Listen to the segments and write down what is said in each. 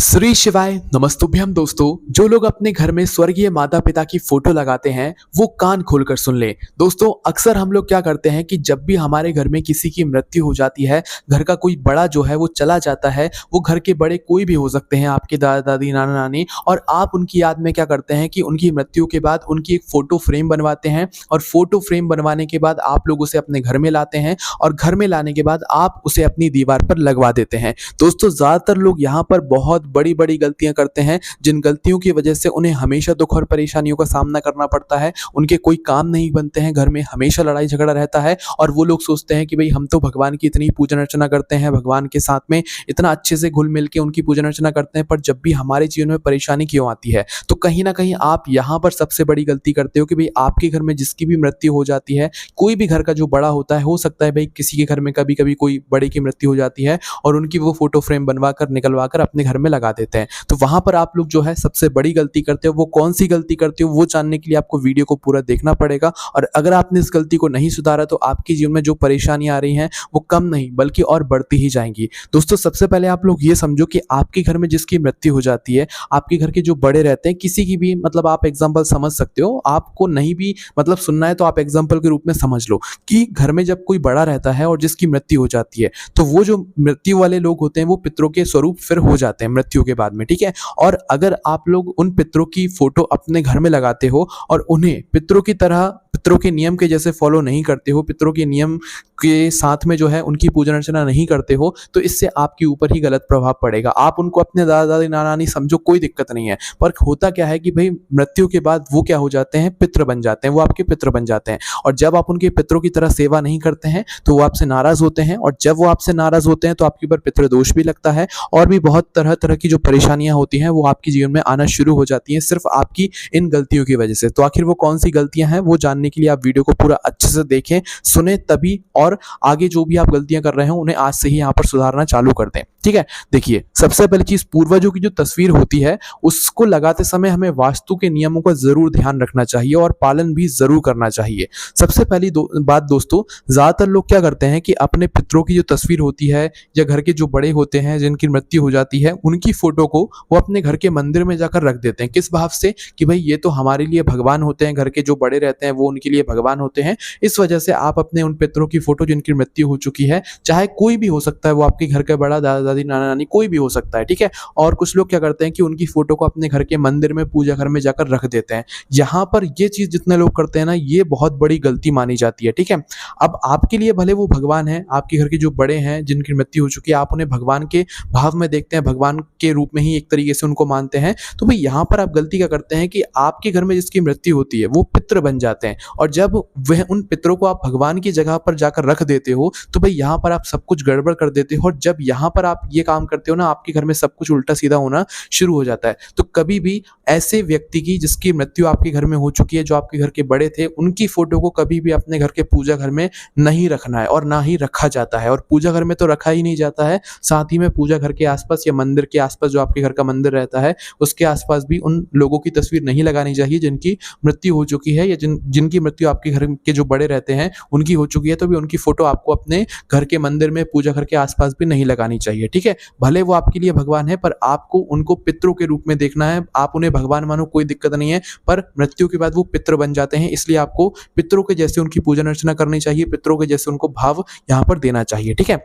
श्री शिवाय नमस्तुभ्यम दोस्तों। जो लोग अपने घर में स्वर्गीय माता पिता की फोटो लगाते हैं वो कान खोलकर सुन लें। दोस्तों अक्सर हम लोग क्या करते हैं कि जब भी हमारे घर में किसी की मृत्यु हो जाती है, घर का कोई बड़ा जो है वो चला जाता है, वो घर के बड़े कोई भी हो सकते हैं, आपके दादा दादी नाना नानी, और आप उनकी याद में क्या करते हैं कि उनकी मृत्यु के बाद उनकी एक फोटो फ्रेम बनवाते हैं और फोटो फ्रेम बनवाने के बाद आप लोग उसे अपने घर में लाते हैं और घर में लाने के बाद आप उसे अपनी दीवार पर लगवा देते हैं। दोस्तों ज्यादातर लोग यहाँ पर बहुत बड़ी बड़ी गलतियां करते हैं, जिन गलतियों की वजह से उन्हें हमेशा दुख और परेशानियों का सामना करना पड़ता है। उनके कोई काम नहीं बनते हैं, घर में हमेशा लड़ाई झगड़ा रहता है और वो लोग सोचते हैं कि भाई हम तो भगवान की इतनी पूजन अर्चना करते हैं, भगवान के साथ में इतना अच्छे से घुल मिल के उनकी पूजन अर्चना करते हैं, पर जब भी हमारे जीवन में परेशानी क्यों आती है? तो कहीं ना कहीं आप यहाँ पर सबसे बड़ी गलती करते हो कि भाई आपके घर में जिसकी भी मृत्यु हो जाती है, कोई भी घर का जो बड़ा होता है, हो सकता है भाई किसी के घर में कभी कभी कोई बड़े की मृत्यु हो जाती है और उनकी वो फोटो फ्रेम बनवा कर निकलवा कर अपने घर में लगा देते हैं। तो वहां पर आप लोग जो है सबसे बड़ी गलती करते हो। वो कौन सी गलती करते हो वो जानने के लिए आपको वीडियो को पूरा देखना पड़ेगा, और अगर आपने इस गलती को नहीं सुधारा तो आपके जीवन में जो परेशानियां आ रही हैं वो कम नहीं बल्कि और बढ़ती ही जाएंगी। दोस्तों सबसे पहले आप लोग ये समझो कि आपके घर में जिसकी मृत्यु हो जाती है, आपके घर के जो बड़े रहते हैं, किसी की भी मतलब आप एग्जाम्पल समझ सकते हो, आपको नहीं भी मतलब सुनना है तो आप एग्जाम्पल के रूप में समझ लो कि घर में जब कोई बड़ा रहता है और जिसकी मृत्यु हो जाती है, तो वो जो मृत्यु वाले लोग होते हैं वो पितरों के स्वरूप फिर हो जाते हैं मृत्यु के बाद में, ठीक है। और अगर आप लोग उन पितरों की फोटो अपने घर में लगाते हो और उन्हें पितरों की तरह, पितरों के नियम के जैसे फॉलो नहीं करते हो, पितरों के नियम के साथ में जो है उनकी पूजन अर्चना नहीं करते हो, तो इससे आपके ऊपर ही गलत प्रभाव पड़ेगा। आप उनको अपने दादा दादी नाना नानी समझो, कोई दिक्कत नहीं है, पर होता क्या है कि भाई मृत्यु के बाद वो क्या हो जाते हैं, पितृ बन जाते हैं, वो आपके पितृ बन जाते हैं। और जब आप उनके पितरों की तरह सेवा नहीं करते हैं तो वो आपसे नाराज होते हैं, और जब वो आपसे नाराज होते हैं तो आपके ऊपर पितृदोष भी लगता है और भी बहुत तरह तरह की जो परेशानियां होती हैं वो आपके जीवन में आना शुरू हो जाती हैं, सिर्फ आपकी इन गलतियों की वजह से। तो आखिर वो कौन सी गलतियां हैं वो जानने के लिए आप वीडियो को पूरा अच्छे से देखें, सुने तभी, और आगे जो भी आप गलतियां कर रहे हो उन्हें आज से ही यहाँ पर सुधारना चालू कर दें, ठीक है। देखिए सबसे पहली चीज, पूर्वजों की जो तस्वीर होती है उसको लगाते समय हमें वास्तु के नियमों का जरूर ध्यान रखना चाहिए और पालन भी जरूर करना चाहिए। सबसे पहली बात दोस्तों, ज्यादातर लोग क्या करते हैं कि अपने पितरों की जो तस्वीर होती है या घर के जो बड़े होते हैं जिनकी मृत्यु हो जाती है, उनकी फोटो को वो अपने घर के मंदिर में जाकर रख देते हैं। किस भाव से कि भाई ये तो हमारे लिए भगवान होते हैं, घर के जो बड़े रहते हैं वो उनके लिए भगवान होते हैं। इस वजह से आप अपने उन पितरों की फोटो जिनकी मृत्यु हो चुकी है, चाहे कोई भी हो सकता है, वो आपके घर का बड़ा, दादा दादी नाना नानी कोई भी हो सकता है, ठीक है। और कुछ लोग क्या करते हैं कि उनकी फोटो को अपने घर के मंदिर में, पूजा घर में जाकर रख देते हैं। यहाँ पर ये चीज जितने लोग करते हैं ना, ये बहुत बड़ी गलती मानी जाती है, ठीक है। अब आपके लिए भले वो भगवान है, आपके घर के जो बड़े हैं जिनकी मृत्यु हो चुकी है, आप उन्हें भगवान के भाव में देखते हैं, भगवान के रूप में ही एक तरीके से उनको मानते हैं। तो भाई यहाँ पर आप गलती क्या करते हैं कि आपके घर में जिसकी मृत्यु होती है वो पितृ बन जाते हैं, और जब वह उन पितरों को आप भगवान की जगह पर जाकर रख देते हो तो भाई यहाँ पर आप सब कुछ गड़बड़ कर देते हो। और जब यहाँ पर आप ये काम करते हो ना, आपके घर में सब कुछ उल्टा सीधा होना शुरू हो जाता है। तो कभी भी ऐसे व्यक्ति की जिसकी मृत्यु आपके घर में हो चुकी है, जो आपके घर के बड़े थे, उनकी फोटो को कभी भी अपने घर के पूजा घर में नहीं रखना है और ना ही रखा जाता है। और पूजा घर में तो रखा ही नहीं जाता है, साथ ही में पूजा घर के आसपास या मंदिर के आसपास, जो आपके घर का मंदिर रहता है उसके आसपास भी उन लोगों की तस्वीर नहीं लगानी चाहिए जिनकी मृत्यु हो चुकी है, या जिनकी मृत्यु आपके घर के जो बड़े रहते हैं उनकी हो चुकी है। तो भी उनकी फोटो आपको अपने घर के मंदिर में, पूजा घर के आसपास भी नहीं लगानी चाहिए, ठीक है। भले वो आपके लिए भगवान है, पर आपको उनको पितरों के रूप में देखना है। आप उन्हें भगवान मानो, कोई दिक्कत नहीं है, पर मृत्यु के बाद वो पितृ बन जाते हैं, इसलिए आपको पितरों के जैसे उनकी पूजन अर्चना करनी चाहिए, पितरों के जैसे उनको भाव यहाँ पर देना चाहिए, ठीक है।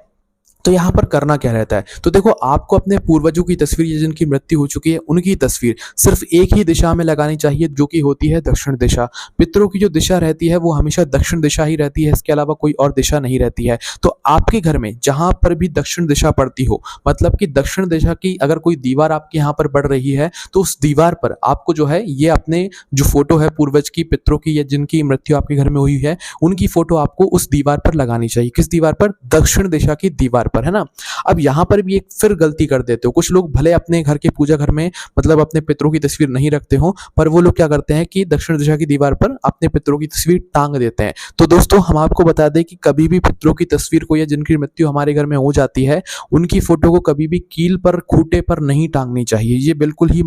तो यहाँ पर करना क्या रहता है, तो देखो आपको अपने पूर्वजों की तस्वीर जिनकी मृत्यु हो चुकी है उनकी तस्वीर सिर्फ एक ही दिशा में लगानी चाहिए, जो कि होती है दक्षिण दिशा। पितरों की जो दिशा रहती है वो हमेशा दक्षिण दिशा ही रहती है, इसके अलावा कोई और दिशा नहीं रहती है। तो आपके घर में जहां पर भी दक्षिण दिशा पड़ती हो, मतलब कि दक्षिण दिशा की अगर कोई दीवार आपके यहाँ पर पड़ रही है, तो उस दीवार पर आपको जो है ये अपने जो फोटो है पूर्वज की, पितरों की, या जिनकी मृत्यु आपके घर में हुई है उनकी फोटो आपको उस दीवार पर लगानी चाहिए। किस दीवार पर? दक्षिण दिशा की दीवार पर, है ना। अब यहां पर भी एक फिर गलती कर देते हो, कुछ लोग भले अपने घर के पूजा घर में मतलब अपने पितरों की तस्वीर नहीं रखते हो, पर वो लोग क्या करते हैं कि दक्षिण दिशा की दीवार पर अपने पितरों की तस्वीर टांग देते हैं। तो दोस्तों हम आपको बता दें कि कभी भी पितरों की तस्वीर को, या जिनकी मृत्यु हमारे घर में हो जाती है, उनकी फोटो को कभी भी कील पर, खूंटे पर नहीं टांगनी चाहिए। ये बिल्कुल ही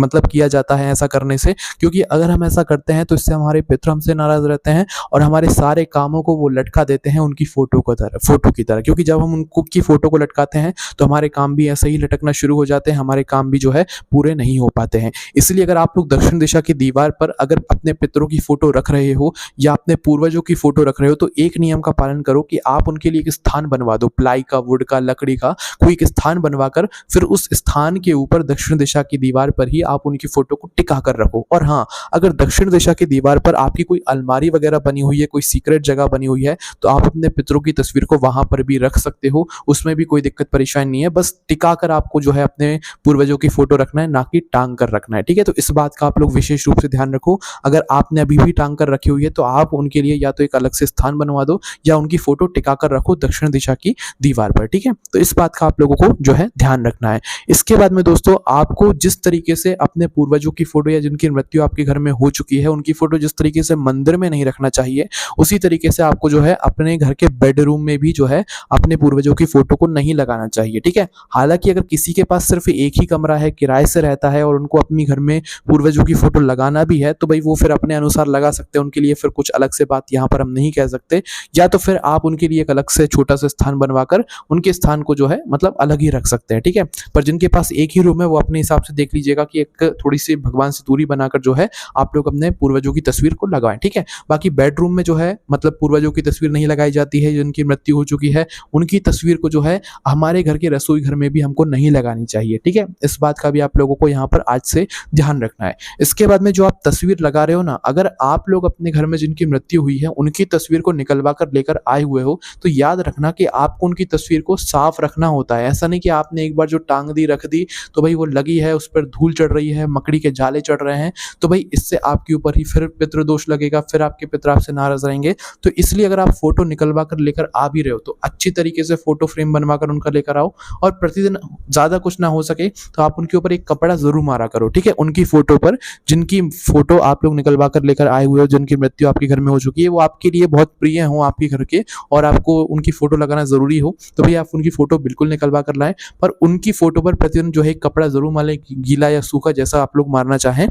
मतलब किया जाता है ऐसा करने से, क्योंकि अगर हम ऐसा करते हैं तो इससे हमारे पितृ हमसे नाराज रहते हैं और हमारे सारे कामों को वो लटका देते हैं उनकी फोटो की तरह, क्योंकि जब हम उनको की फोटो को लटकाते हैं तो हमारे काम भी ऐसे ही लटकना शुरू हो जाते हैं, हमारे काम भी जो है पूरे नहीं हो पाते हैं। इसलिए अगर आप लोग दक्षिण दिशा की दीवार पर अगर अपने पितरों की फोटो रख रहे हो या अपने पूर्वजों की फोटो रख रहे हो, तो एक नियम का पालन करो कि आप उनके लिए एक स्थान बनवा दो, प्लाई का, वुड का, लकड़ी का कोई एक स्थान बनवाकर फिर उस स्थान के ऊपर दक्षिण दिशा की दीवार पर ही आप उनकी फोटो को टिका कर रखो। और हाँ, अगर दक्षिण दिशा की दीवार पर आपकी कोई अलमारी वगैरह बनी हुई है, कोई सीक्रेट जगह बनी हुई है, तो आप अपने पितरों की तस्वीर को वहां पर भी रख सकते हो, उसमें भी कोई दिक्कत परेशानी नहीं है। बस टिका कर आपको जो है अपने पूर्वजों की फोटो रखना है, ना कि टांग कर रखना है। ठीक है, तो इस बात का आप लोग विशेष रूप से ध्यान रखो। अगर आपने अभी भी टांग कर रखी हुई है तो आप उनके लिए या तो एक अलग से स्थान बनवा दो या उनकी फोटो टिका कर रखो दक्षिण दिशा की दीवार पर। ठीक है, तो इस बात का आप लोगों को जो है ध्यान रखना है। इसके बाद में दोस्तों, आपको जिस तरीके से अपने पूर्वजों की फोटो या जिनकी मृत्यु आपके घर में हो चुकी है उनकी फोटो जिस तरीके से मंदिर में नहीं रखना चाहिए, उसी तरीके से आपको जो है अपने घर के बेडरूम में भी जो है अपने पूर्वजों की फोटो को नहीं लगाना चाहिए। ठीक है, हालांकि अगर किसी के पास सिर्फ एक ही कमरा है, किराए से रहता है और उनको अपनी घर में पूर्वजों की फोटो लगाना भी है, तो भाई वो फिर अपने अनुसार लगा सकते हैं, उनके लिए फिर कुछ अलग से बात यहाँ पर हम नहीं कह सकते। या तो फिर आप उनके लिए एक अलग से छोटा सा स्थान बनवाकर उनके स्थान को जो है मतलब अलग ही रख सकते हैं। ठीक है, पर जिनके पास एक ही रूम है वो अपने हिसाब से देख लीजिएगा कि एक थोड़ी सी भगवान से दूरी बनाकर जो है आप लोग अपने पूर्वजों की तस्वीर को लगाएं। ठीक है, बाकी बेडरूम में जो है मतलब पूर्वजों की तस्वीर नहीं लगाई जाती है, जिनकी मृत्यु हो चुकी है उनकी तस्वीर को जो है हमारे घर के रसोई घर में भी हमको नहीं लगानी चाहिए। ठीक है, इस बात का भी आप लोगों को यहाँ पर आज से ध्यान रखना है। इसके बाद में जो आप तस्वीर लगा रहे हो ना, अगर आप लोग अपने घर में जिनकी मृत्यु हुई है उनकी तस्वीर को निकलवा कर लेकर आए हुए हो, तो याद रखना कि आपको उनकी तस्वीर को साफ रखना होता है। ऐसा नहीं कि आपने एक बार जो टांग दी रख दी तो भाई वो लगी है, उस पर धूल चढ़ रही है, मकड़ी के जाले चढ़ रहे हैं, तो भाई इससे आपके ऊपर ही फिर पितृदोष लगेगा, फिर आपके पितर आपसे नाराज रहेंगे। तो इसलिए अगर आप फोटो निकलवा कर लेकर आ भी रहे हो तो अच्छी तरीके से फोटो फ्रेम बनवा कर उनका लेकर आओ, और प्रतिदिन ज्यादा कुछ ना हो सके तो आप उनके ऊपर एक कपड़ा जरूर मारा करो। ठीक है, उनकी फोटो पर जिनकी फोटो आप लोग निकलवा कर लेकर आए हुए हो, जिनकी मृत्यु आपके घर में हो चुकी है, वो आपके लिए बहुत प्रिय हो आपके घर के और आपको उनकी फोटो लगाना जरूरी हो, तो भाई आप उनकी फोटो बिल्कुल निकलवा कर लाएं। पर उनकी फोटो पर प्रतिदिन जो है कपड़ा जरूर मारे, गीला या सूखा जैसा आप लोग मारना चाहें,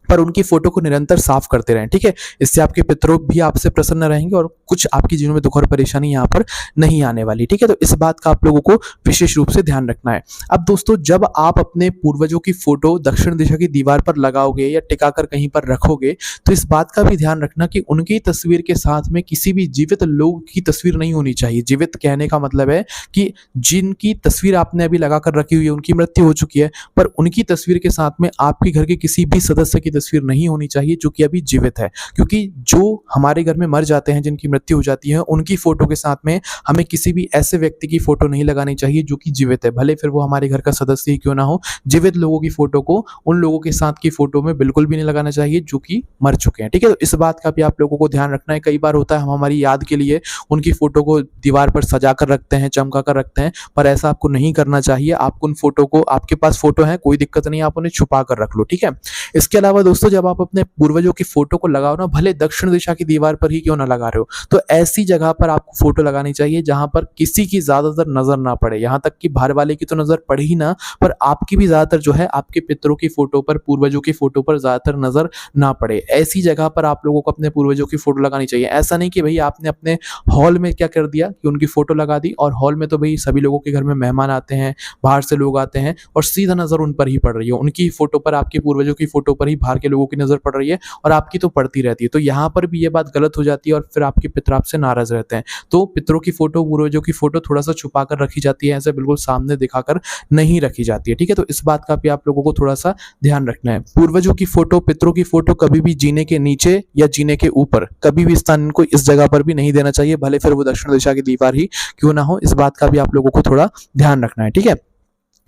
पर उनकी फोटो को निरंतर साफ करते रहें। ठीक है, इससे आपके पितरों भी आपसे प्रसन्न रहेंगे और कुछ आपके जीवन में दुख और परेशानी यहाँ पर नहीं आने वाली। ठीक है, तो इस बात का आप लोगों को विशेष रूप से ध्यान रखना है। अब दोस्तों, जब आप अपने पूर्वजों की फोटो दक्षिण दिशा की दीवार पर लगाओगे या टिकाकर कहीं पर रखोगे, तो इस बात का भी ध्यान रखना कि उनकी तस्वीर के साथ में किसी भी जीवित लोग की तस्वीर नहीं होनी चाहिए। जीवित कहने का मतलब है कि जिनकी तस्वीर आपने अभी लगाकर रखी हुई है, उनकी मृत्यु हो चुकी है, पर उनकी तस्वीर के साथ में आपके घर के किसी भी सदस्य की तस्वीर नहीं होनी चाहिए जो कि अभी जीवित है। क्योंकि जो हमारे घर में मर जाते हैं, जिनकी मृत्यु हो जाती है, उनकी फोटो के साथ में हमें किसी भी ऐसे व्यक्ति की फोटो नहीं लगानी चाहिए जो कि जीवित है, भले फिर वो हमारे घर का सदस्य ही क्यों ना हो। जीवित लोगों की फोटो को उन लोगों के साथ की फोटो में बिल्कुल भी नहीं लगाना चाहिए जो कि मर चुके हैं। ठीक है, तो इस बात का भी आप लोगों को ध्यान रखना है। कई बार होता है हम हमारी याद के लिए उनकी फोटो को दीवार पर सजा कर रखते हैं, चमका कर रखते हैं, पर ऐसा आपको नहीं करना चाहिए। आपको उन फोटो को, आपके पास फोटो है कोई दिक्कत नहीं, आप उन्हें छुपा कर रख लो। ठीक है, इसके अलावा दोस्तों, जब आप अपने पूर्वजों की फोटो को लगाओ ना, भले दक्षिण दिशा की दीवार पर ही क्यों ना लगा रहे हो, तो ऐसी जगह पर आपको फोटो लगानी चाहिए जहां पर किसी की ज्यादातर नजर ना पड़े। यहां तक कि बाहर वाले की तो नजर पड़ ही ना, पर आपकी भी ज्यादातर जो है आपके पितरों की फोटो पर, पूर्वजों की फोटो पर ज्यादातर नजर ना पड़े। ऐसी जगह पर आप लोगों को अपने पूर्वजों की फोटो लगानी चाहिए। ऐसा नहीं कि भाई आपने अपने हॉल में क्या कर दिया कि उनकी फोटो लगा दी, और हॉल में तो भाई सभी लोगों के घर में मेहमान आते हैं, बाहर से लोग आते हैं, और सीधा नजर उन पर ही पड़ रही है, उनकी फोटो पर, आपके पूर्वजों की फोटो पर ही बाहर के लोगों की नजर पड़ रही है और आपकी तो पड़ती रहती है। तो यहाँ पर भी ये बात गलत हो जाती है और फिर आपके पितर आपसे नाराज रहते हैं। तो पितरों की फोटो, पूर्वजों की फोटो थोड़ा सा छुपा कर रखी जाती है, ऐसे बिल्कुल सामने दिखाकर नहीं रखी जाती है। ठीक है, तो इस बात का भी आप लोगों को थोड़ा सा ध्यान रखना है। पूर्वजों की फोटो, पितरों की फोटो कभी भी जीने के नीचे या जीने के ऊपर कभी भी स्थान इनको इस जगह पर भी नहीं देना चाहिए, भले फिर वो दक्षिण दिशा की दीवार ही क्यों ना हो। इस बात का भी आप लोगों को थोड़ा ध्यान रखना है। ठीक है,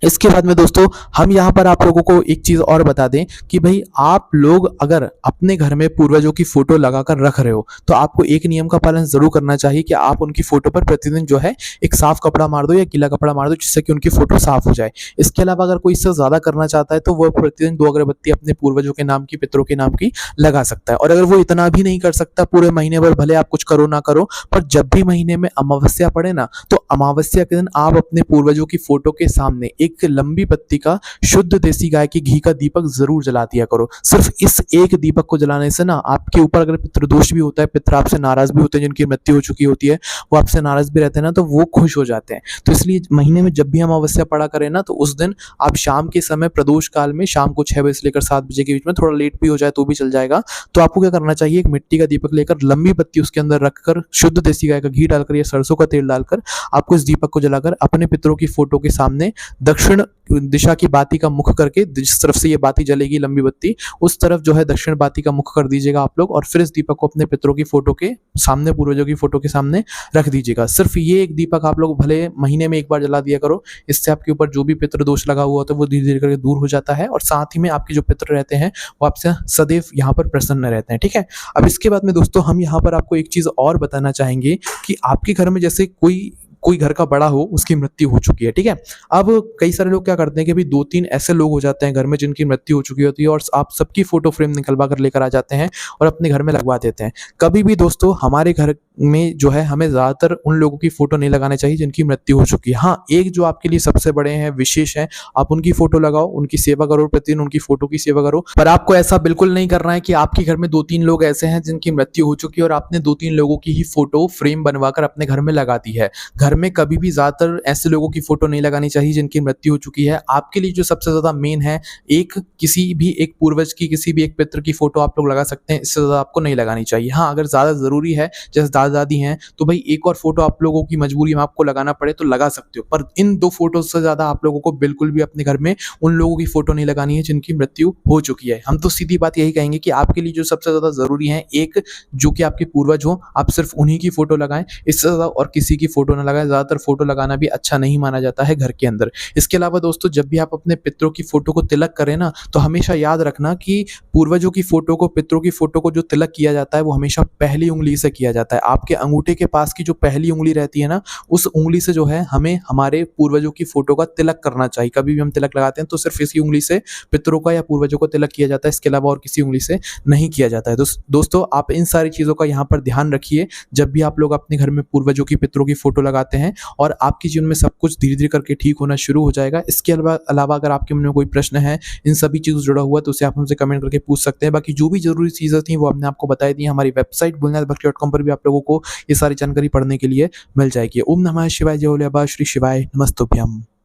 इसके बाद में दोस्तों, हम यहाँ पर आप लोगों को एक चीज और बता दें कि भाई आप लोग अगर अपने घर में पूर्वजों की फोटो लगाकर रख रहे हो तो आपको एक नियम का पालन जरूर करना चाहिए कि आप उनकी फोटो पर प्रतिदिन जो है एक साफ कपड़ा मार दो या गीला कपड़ा मार दो, जिससे कि उनकी फोटो साफ हो जाए। इसके अलावा अगर कोई इससे ज्यादा करना चाहता है तो वह प्रतिदिन 2 अगरबत्ती अपने पूर्वजों के नाम की, पितरों के नाम की लगा सकता है। और अगर वो इतना भी नहीं कर सकता पूरे महीने भर, भले आप कुछ करो ना करो, पर जब भी महीने में अमावस्या पड़े ना, तो अमावस्या के दिन आप अपने पूर्वजों की फोटो के सामने एक लंबी पत्ती का शुद्ध देसी गाय की घी का दीपक जरूर जला दिया करो। सिर्फ इस एक दीपक को जलाने से ना आपके ऊपर अगर पितृदोष भी होता है, पितर आपसे नाराज भी होते हैं, जिनकी मृत्यु हो चुकी होती है वो आपसे नाराज भी रहते हैं ना, तो वो खुश हो जाते हैं। तो इसलिए महीने में जब भी अमावस्या पड़ा करें ना, तो उस दिन आप शाम के समय प्रदोष काल में शाम को 6 बजे से लेकर 7 बजे के बीच में, थोड़ा लेट भी हो जाए तो भी चल जाएगा, तो आपको क्या करना चाहिए, एक मिट्टी का दीपक लेकर लंबी पत्ती उसके अंदर रखकर शुद्ध देसी गाय का घी डालकर या सरसों का तेल डालकर आपको इस दीपक को जलाकर अपने पितरों की फोटो के सामने दक्षिण दिशा की बाती का मुख करके, जिस तरफ से ये बाती जलेगी लंबी बत्ती, उस तरफ जो है दक्षिण बाती का मुख कर दीजिएगा आप लोग, और फिर इस दीपक को अपने पितरों की फोटो के सामने, पूर्वजों की फोटो के सामने रख दीजिएगा। सिर्फ ये एक दीपक आप लोग भले महीने में एक बार जला दिया करो, इससे आपके ऊपर जो भी पितृ दोष लगा हुआ होता है वो धीरे धीरे करके दूर हो जाता है, और साथ ही में आपके जो पितृ रहते हैं वो आपसे सदैव यहाँ पर प्रसन्न रहते हैं। ठीक है, अब इसके बाद में दोस्तों हम यहाँ पर आपको एक चीज और बताना चाहेंगे कि आपके घर में जैसे कोई घर का बड़ा हो, उसकी मृत्यु हो चुकी है, ठीक है। अब कई सारे लोग क्या करते हैं कि अभी 2-3 ऐसे लोग हो जाते हैं घर में जिनकी मृत्यु हो चुकी होती है, और आप सबकी फोटो फ्रेम निकलवा कर लेकर आ जाते हैं और अपने घर में लगवा देते हैं। कभी भी दोस्तों हमारे घर में जो है हमें ज्यादातर उन लोगों की फोटो नहीं लगानी चाहिए जिनकी मृत्यु हो चुकी है। हाँ, एक जो आपके लिए सबसे बड़े हैं, विशेष हैं, आप उनकी फोटो लगाओ, उनकी सेवा करो, प्रतिदिन उनकी फोटो की सेवा करो, पर आपको ऐसा बिल्कुल नहीं करना है कि आपके घर में 2-3 लोग ऐसे हैं जिनकी मृत्यु हो चुकी है और आपने 2-3 लोगों की ही फोटो फ्रेम बनवाकर अपने घर में लगा दी है। घर में कभी भी ज्यादातर ऐसे लोगों की फोटो नहीं लगानी चाहिए जिनकी मृत्यु हो चुकी है। आपके लिए जो सबसे ज्यादा मेन है, किसी भी एक पूर्वज की, किसी भी एक पितृ की फोटो आप लोग लगा सकते हैं, इससे ज्यादा आपको नहीं लगानी चाहिए। हाँ, अगर ज्यादा जरूरी है, जैसे दादा दादी हैं, तो भाई एक और फोटो आप लोगों की मजबूरी में आपको लगाना पड़े तो लगा सकते हो, पर इन 2 फोटो से ज्यादा आप लोगों को बिल्कुल भी अपने घर में उन लोगों की फोटो नहीं लगानी है जिनकी मृत्यु हो चुकी है। हम तो सीधी बात यही कहेंगे कि आपके लिए जो सबसे ज्यादा जरूरी है, एक जो कि आपके पूर्वज हो, आप सिर्फ उन्हीं की फोटो लगाएं, इससे ज्यादा और किसी की फोटो ना लगाएं। ज्यादातर फोटो लगाना भी अच्छा नहीं माना जाता है घर के अंदर। इसके अलावा दोस्तों जब भी आप अपने पितरों की फोटो को तिलक करें ना, तो हमेशा याद रखना कि पूर्वजों की फोटो को, पितरों की फोटो को जो तिलक किया जाता है वो हमेशा पहली उंगली से किया जाता है। आपके अंगूठे के पास की जो पहली उंगली रहती है ना, उस उंगली से जो है हमें हमारे पूर्वजों की फोटो का तिलक करना चाहिए। कभी भी हम तिलक लगाते हैं तो सिर्फ इसी उंगली से पितरों का या पूर्वजों को तिलक किया जाता है, इसके अलावा और किसी उंगली से नहीं किया जाता है। दोस्तों आप इन सारी चीजों का यहाँ पर ध्यान रखिए जब भी आप लोग अपने घर में पूर्वजों की, पितरों की फोटो लगाते हैं, और आपके जीवन में सब कुछ धीरे धीरे करके ठीक होना शुरू हो जाएगा। इसके अलावा अगर आपके मन में कोई प्रश्न है इन सभी चीजों से जुड़ा हुआ, तो उसे आप हमसे कमेंट करके पूछ सकते हैं। बाकी जो भी जरूरी चीजें थी वो हमने आपको बताई दी। हमारी वेबसाइट bulnadbakshi.com पर भी आप लोगों को ये सारी जानकारी पढ़ने के लिए मिल जाएगी। ओम नमः शिवाय, जय भोले बाबा, श्री शिवाय, नमस्तुभ्यम।